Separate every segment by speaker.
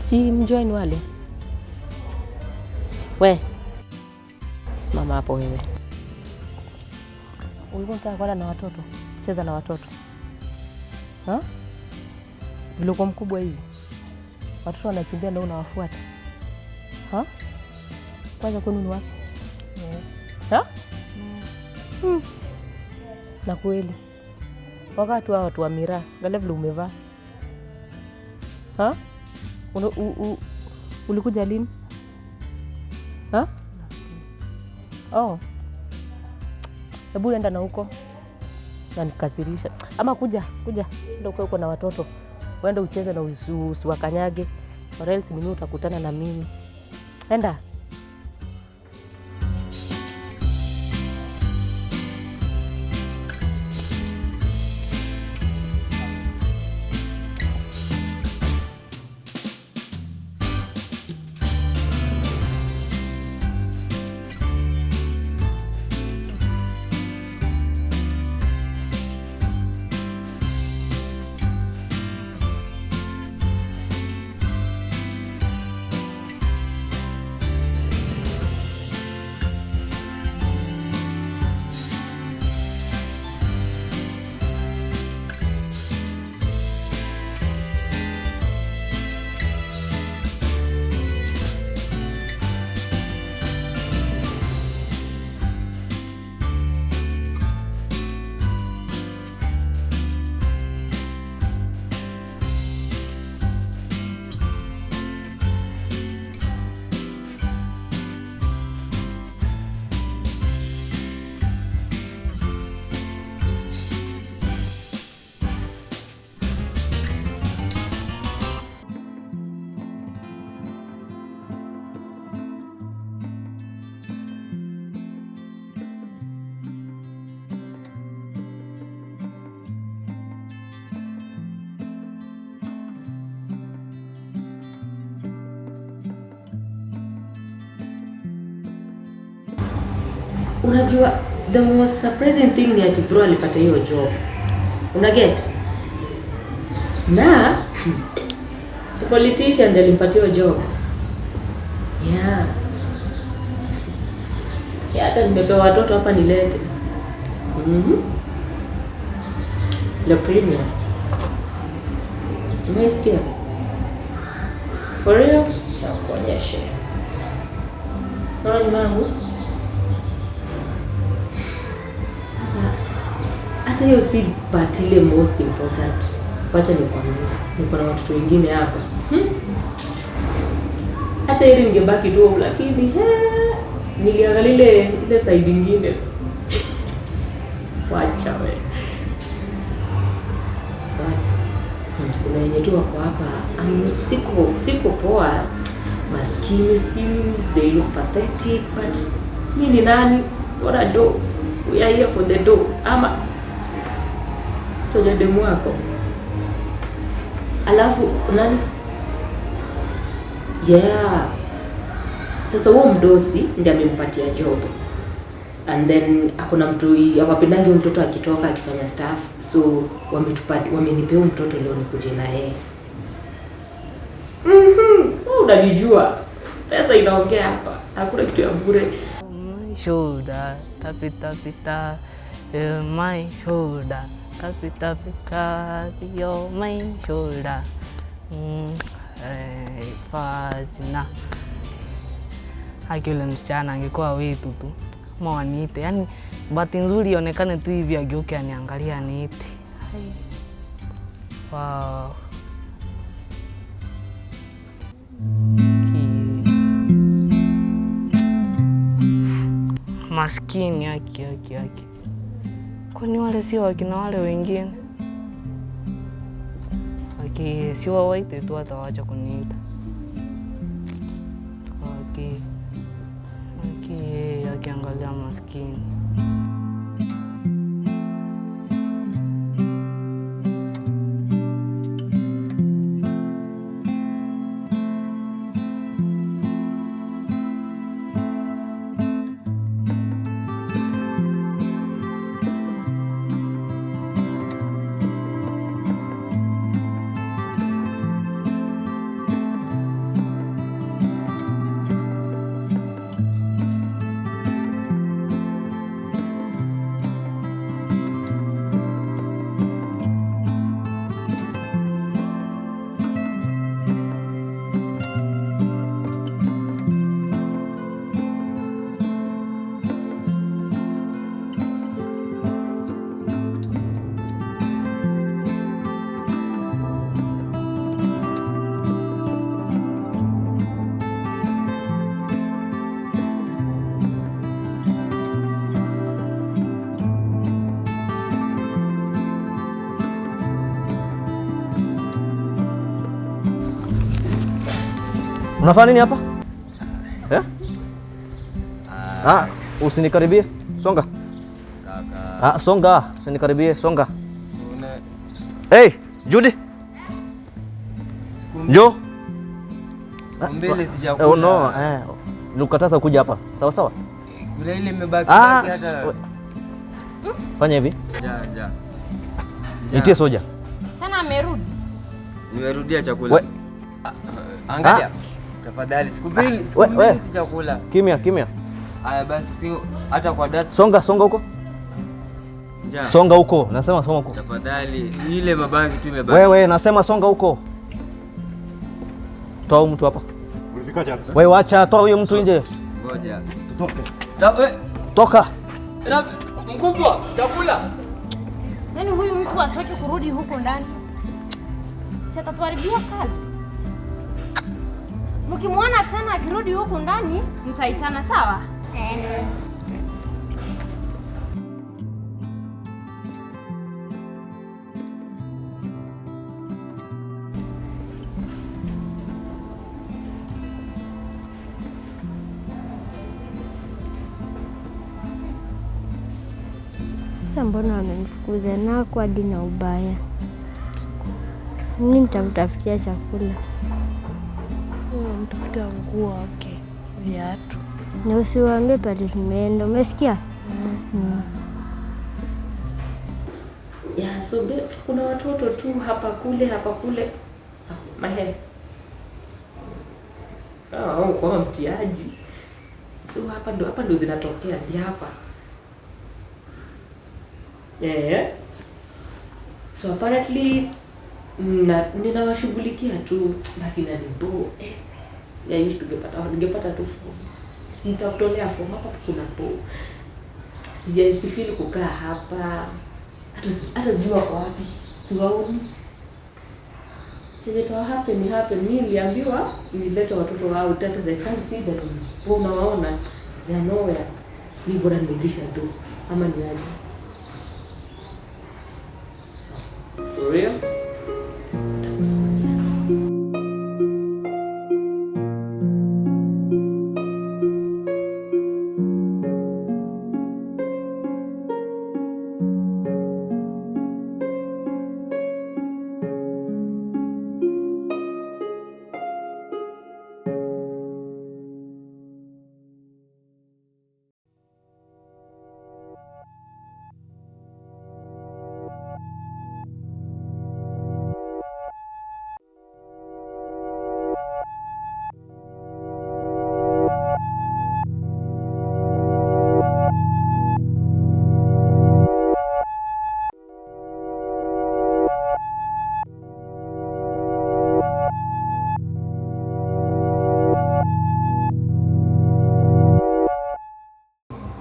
Speaker 1: Si mjoin wale. We. Simama hapo wewe. Ulikuwa unataka kwenda na watoto? Cheza na watoto. Ha? Vilikuwa mkubwa hivi. Watoto wanakimbia ndio unawafuata. Ha? Kwanza kwenu ni wapi? Ha? Na kweli. Wakati watu wa miraa, angalia vile umevaa. Ha? Ulikuja lini? Ha? Oh. Hebu enda na huko. Na nikasirisha. Ama kuja. Ndio uko na watoto. Uende ucheze na usiwakanyage. Or else mimi utakutana na mimi. Enda. Unajua the most surprising thing ni ati bro alipata hiyo job. Unaget? Na the politician ndiye alimpatia hiyo job. Yeah. Ya hata nimepewa watoto hapa nilete. The premium. Umesikia? For real? Chakuonyesha. Naona mangu. Hata hiyo si but ile most important. Wacha nikwambie. Niko na watoto wengine hapa. Hata ili ningebaki tu lakini niliangalia ile side nyingine. Wacha wewe. Wacha. Kuna yenye tu wako hapa. Siko poa. Maskini, they look pathetic, but mimi ni nani? What I do? We are here for the dough. Ama so demu wako. Alafu nani? Yeah. Sasa huo mdosi ndiye amempatia job. And then akona mtu awapendangi mtoto akitoka akifanya staff. So wamenipea mtoto leo nikuje na yeye. Unanijua. Pesa inaongea hapa. Hakuna kitu ya bure.
Speaker 2: Shoulder, tapita, my shoulder, tapita, yo my shoulder. Fajina. Yule msichana angekuwa wetu tu. Mwaniite. Yaani bahati nzuri ionekane tu hivi ageuke aniangalia niite. Wow. Maskini yake. Kwani wale sio wakina wale wengine? Sio waite tu atawacha kuniita. Akiangalia maskini.
Speaker 3: Unafanya nini hapa? Usinikaribie. Songa. Kaka. Songa. Usinikaribie, songa. Hey, Judy. Jo.
Speaker 4: Mbele sijakula.
Speaker 3: Oh no, nilikataza kuja hapa. Sawa sawa?
Speaker 4: Kule ile imebaki hata.
Speaker 3: Fanya hivi.
Speaker 4: Ja.
Speaker 3: Nitie soja.
Speaker 5: Sana amerudi.
Speaker 4: Nimerudia chakula. Angalia. Tafadhali siku mbili sijakula.
Speaker 3: Kimya.
Speaker 4: Aya basi si hata kwa dust.
Speaker 3: Songa huko.
Speaker 4: Ja.
Speaker 3: Songa huko. Nasema songa huko.
Speaker 4: Tafadhali ile mabaki tu imebaki.
Speaker 3: Wewe nasema songa huko. Toa mtu hapa.
Speaker 6: Ulifikaje hapa?
Speaker 3: Wewe acha, toa huyo mtu nje.
Speaker 4: Ngoja.
Speaker 3: Toka.
Speaker 4: Mkubwa, chakula.
Speaker 5: Yaani huyu mtu hataki kurudi huko ndani. Si atatuharibia kazi. Mkimwona tena akirudi huko ndani, mtaitana sawa?
Speaker 7: Sasa mbona wamenifukuza nako hadi na ubaya? Mimi nitamtafutia chakula.
Speaker 8: Mtafutia nguo wake, viatu.
Speaker 7: Na usiwaambie pale tumeenda, umesikia?
Speaker 1: Ya, so kuna watoto tu hapa kule. Mahem. Kwa mtiaji. So hapa ndo zinatokea ndi hapa. So apparently ninawashughulikia tu lakini nipo. Si I wish ningepata tu form. Nitakutolea form hapa kuna po. Sifili kukaa hapa. Hata sijui wako wapi. Siwaoni. Chenye toa happen. Mimi niliambiwa nilete watoto wao tata they can't see them. Unawaona? They are nowhere. Ni bora nimelisha tu. Ama ni aje? For real?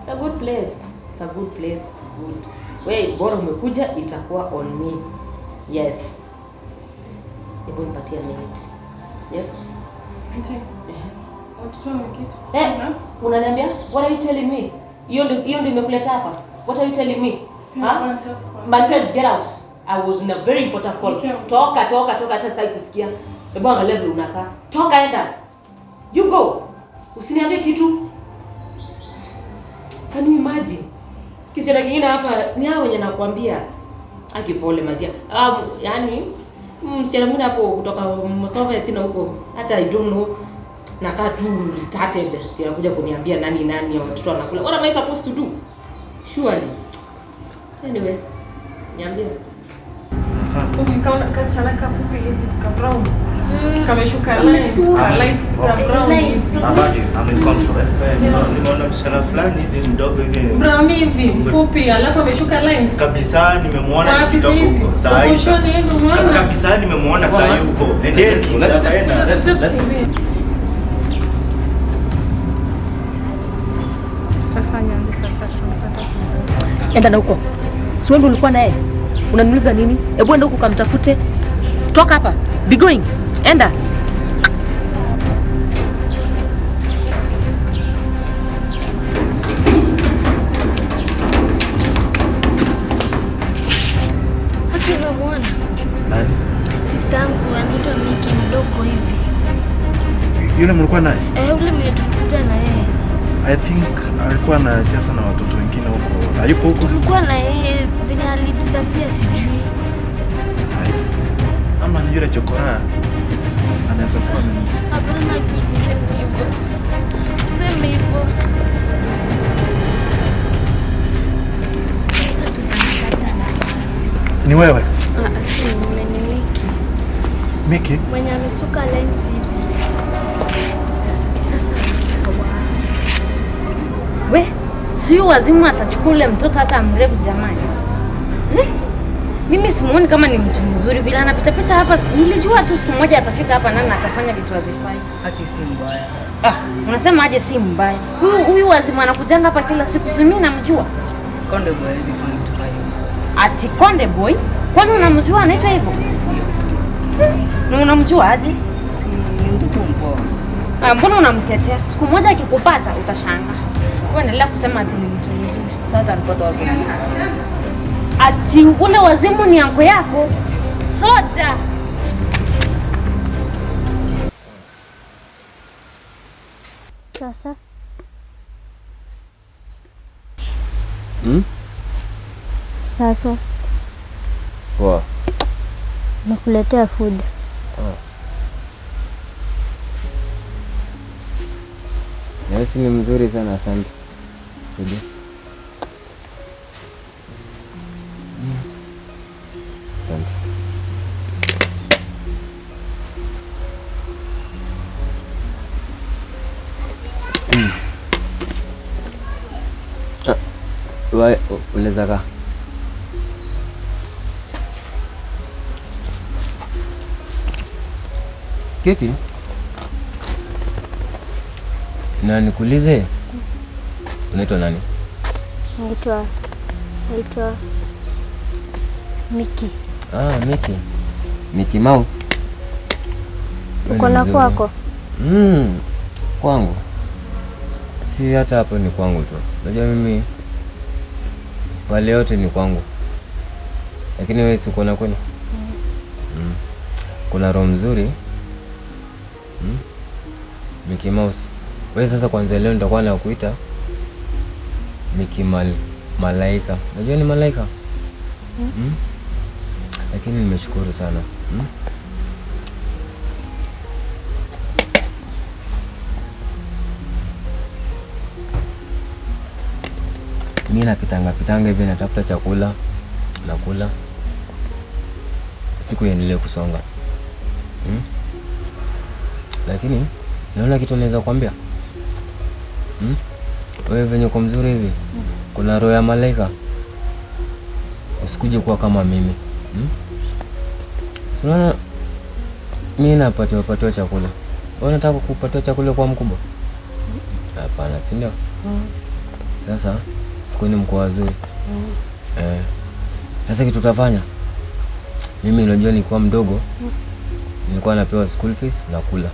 Speaker 1: It's a good place. Good. Wewe bora umekuja itakuwa on me. Yes. Hebu nipatie minute. Yes. Unaniambia? What are you telling me? Hiyo ndio imekuleta hapa. What are you telling me? My friend, get out. I was in a very important call. Toka hata sitaki kusikia. Hebu angalia vile unakaa. Toka enda. You go. Usiniambie kitu. Can you imagine? Kisiana kingine hapa ni hao wenye nakwambia. Akipole madia. Yani msichana mwingine hapo kutoka Mosova tena huko. Hata I don't know. Nakaa tu retarded. Tinakuja kuniambia nani ya watoto wanakula. What am I supposed to do? Surely. Anyway, niambie.
Speaker 8: Kama kasichana kafupi hivi ka brown. Kameshuka lights ka brown.
Speaker 6: I'm in control. Nimeona msichana fulani hivi mdogo hivi.
Speaker 8: Brown hivi mfupi alafu ameshuka lines.
Speaker 6: Kabisa nimemwona kidogo huko. Saa hii. Kabisa nimemwona saa hii huko. Endeni.
Speaker 1: Enda na huko. Si wewe ulikuwa naye? Unaniuliza nini? Hebu enda huko kamtafute. Toka hapa. Be going. Enda.
Speaker 7: Hakuna mwana. Sister yangu anaitwa Miki mdogo hivi.
Speaker 9: Yule mlikuwa naye?
Speaker 7: Yule mwenye tulikuja na yeye.
Speaker 9: I think alikuwa anacheza na watoto wengine huko. Hayuko huko?
Speaker 7: Tulikuwa na yeye vile alidisappear sijui.
Speaker 9: Ama ni yule chokora. Anaweza kuwa ni.
Speaker 7: Hapana, kusema hivyo. Sema hivyo.
Speaker 9: Ni wewe?
Speaker 7: Si ni Miki.
Speaker 9: Miki?
Speaker 7: Mwenye amesuka lens hivi. Sasa
Speaker 5: We, sio wazimu atachukua ule mtoto hata amrebu jamani. Mimi simuoni kama ni mtu mzuri vile anapita pita hapa. Nilijua tu siku moja atafika hapa na atafanya vitu hazifai.
Speaker 2: Haki si mbaya.
Speaker 5: Unasema aje si mbaya? Huyu wazimu anakujanga hapa kila siku, si mimi namjua.
Speaker 2: Konde boy hivi fanya kitu kama hiyo.
Speaker 5: Ati Konde boy? Kwani unamjua anaitwa hivyo? Na unamjua aje?
Speaker 2: Si ni mtoto mpoa.
Speaker 5: Mbona unamtetea? Siku moja akikupata utashangaa. Wewe endelea kusema ati ni mtu mzuri.
Speaker 2: Sasa nipata wapi?
Speaker 5: Ati ule wazimu ni anko yako? Soja.
Speaker 7: sasa sasa
Speaker 4: Poa.
Speaker 7: nakuletea food.
Speaker 4: Nasi ni mzuri sana, asante. Sidi. Asante. Unaweza kaa. Keti. Na nikuulize, unaitwa nani?
Speaker 7: Naitwa Miki.
Speaker 4: Miki. Miki Mouse.
Speaker 7: Uko na kwako?
Speaker 4: Kwangu. Si hata hapo ni kwangu tu. Unajua mimi wale yote ni kwangu. Lakini wewe si uko na kwenu? Kuna roho mzuri. Miki Mouse. Wewe sasa kwanza leo nitakuwa nakuita Miki Malaika. Unajua ni malaika? Lakini nimeshukuru sana. Mimi napitanga hivi natafuta chakula, nakula. Siku iendelee kusonga. Lakini naona kitu naweza kuambia. Wewe venye uko mzuri hivi. Kuna roho ya malaika. Usikuje kuwa kama mimi. Unaona mimi napatiwa chakula. Wewe unataka kupatiwa chakula kwa mkubwa? Hapana, si ndio? Sasa siku ni mko wazuri. Sasa kitu tutafanya. Mimi unajua nilikuwa mdogo. Nilikuwa napewa school fees na kula.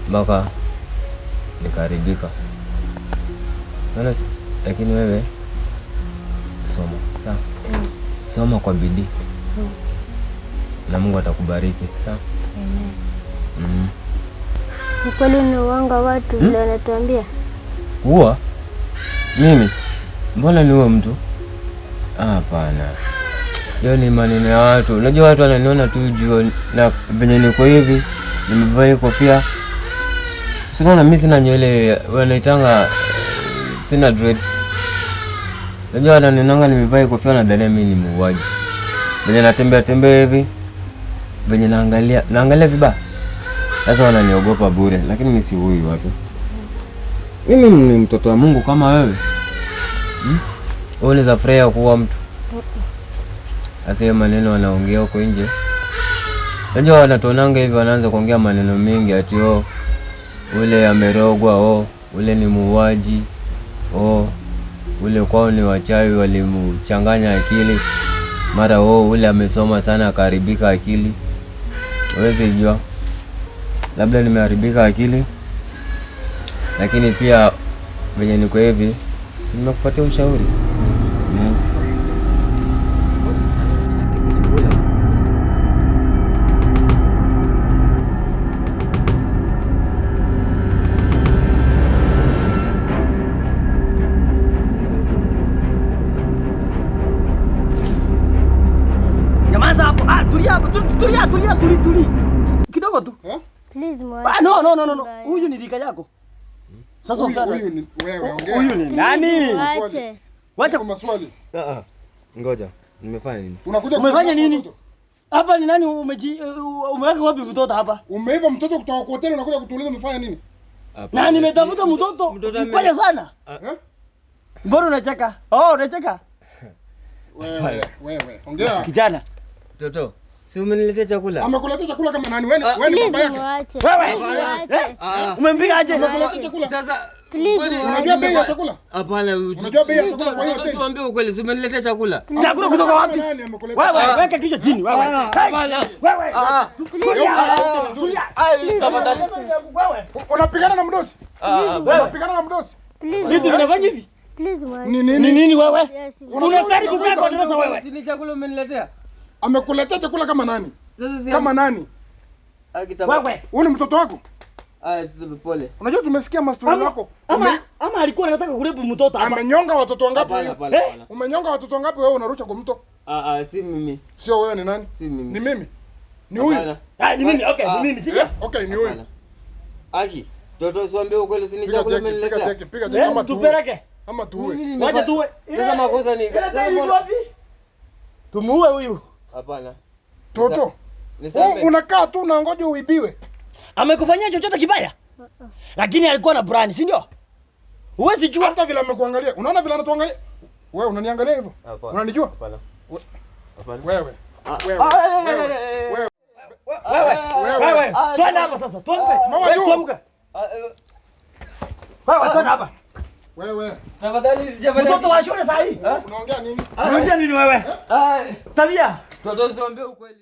Speaker 4: Mpaka nikaharibika. Lakini wewe soma, sawa? Soma kwa bidii. Na Mungu atakubariki, sawa?
Speaker 7: Ni kweli unauanga watu vile wanatuambia?
Speaker 4: Kuua? Mimi? Mbona niue mtu? Hapana. Hiyo ni maneno ya watu. Unajua watu wananiona tu juu na venye niko hivi, nimevaa kofia. Unaona mimi sina nywele, wanaitanga sina dreads. Unajua wananiona nimevaa kofia na dhania mimi ni muuaji. Venye natembea hivi, venye naangalia vibaya. Sasa wananiogopa bure, lakini mimi si huyu watu. Mimi ni mtoto wa Mungu kama wewe. Unaweza furahia kuwa mtu. Sasa maneno wanaongea huko nje. Unajua wanatonanga hivi wanaanza kuongea maneno mengi ati ule amerogwa, ule ni muuaji, ule kwao ni wachawi walimchanganya akili. Mara ule amesoma sana akaharibika akili. Huwezi jua. Labda nimeharibika akili. Lakini pia venye niko hivi, si nimekupatia ushauri.
Speaker 10: Tuli. Kidogo tu.
Speaker 7: Please
Speaker 10: No. Huyu ni rika yako. Sasa
Speaker 11: huyu ni wewe ongea.
Speaker 10: Huyu ni nani?
Speaker 7: Wacha
Speaker 11: kwa maswali.
Speaker 4: Ngoja. Nimefanya nini?
Speaker 10: Umefanya nini? Hapa ni nani umeweka wapi mtoto hapa?
Speaker 11: Umeiba mtoto kutoka kwa hoteli unakuja kutuuliza umefanya nini?
Speaker 10: Na nimetafuta mtoto. Mbaya sana. Mbona unacheka? Unacheka?
Speaker 11: Wewe. Ongea.
Speaker 10: Kijana.
Speaker 4: Toto. Si umeniletea chakula?
Speaker 11: Amekuletea chakula kama nani? Wewe ni baba yake.
Speaker 10: Wewe. Umempiga aje?
Speaker 11: Amekuletea chakula.
Speaker 4: Sasa
Speaker 11: unajua bei ya chakula?
Speaker 4: Hapana.
Speaker 11: Unajua bei ya chakula kwa hiyo
Speaker 4: hoteli? Usiambie ukweli, si umeniletea chakula.
Speaker 10: Chakula kutoka wapi? Wewe weka kichwa chini wewe. Hapana. Wewe.
Speaker 11: Unapigana na mdosi? Unapigana na mdosi?
Speaker 10: Vitu vinafanya hivi?
Speaker 11: Ni
Speaker 10: nini wewe? Unastari kukaa kwa darasa wewe.
Speaker 4: Si ni chakula umeniletea?
Speaker 11: Amekuletea chakula kama nani? Kama nani?
Speaker 10: Wewe.
Speaker 11: Huyu ni mtoto wako?
Speaker 4: Pole.
Speaker 11: Unajua tumesikia mastori yako.
Speaker 10: Ama alikuwa anataka kurepu mtoto hapa.
Speaker 11: Amenyonga watoto wangapi?
Speaker 10: Umenyonga
Speaker 11: watoto wangapi wewe unarusha kwa mto?
Speaker 4: Si mimi.
Speaker 11: Sio wewe ni nani?
Speaker 4: Si mimi.
Speaker 11: Ni mimi. Ni huyu.
Speaker 10: Ni mimi. Okay, ni mimi. Sio?
Speaker 11: Okay, ni huyu.
Speaker 4: Aki, toto usiambie ukweli, si ni chakula umeniletea.
Speaker 11: Piga jeki kama tu.
Speaker 10: Tupeleke.
Speaker 11: Ama tuue.
Speaker 10: Wacha tuue.
Speaker 4: Sasa makosa ni
Speaker 10: tumuue huyu.
Speaker 4: Hapana.
Speaker 11: Toto. Unakaa tu unangoja uibiwe.
Speaker 10: Amekufanyia chochote kibaya? Lakini alikuwa na brand, si ndio? Huwezi jua
Speaker 11: hata vile amekuangalia. Unaona vile anatuangalia? Wewe unaniangalia hivyo? Unanijua?
Speaker 4: Hapana.
Speaker 11: Wewe.
Speaker 10: Wewe. Twende hapa sasa. Tuamka. Wewe twende hapa.
Speaker 11: Wewe.
Speaker 4: Tafadhali sijafanya.
Speaker 10: Mtoto wa shule saa hii.
Speaker 11: Unaongea nini?
Speaker 10: Unaongea nini wewe? Tabia.
Speaker 4: Toto usiambie ukweli.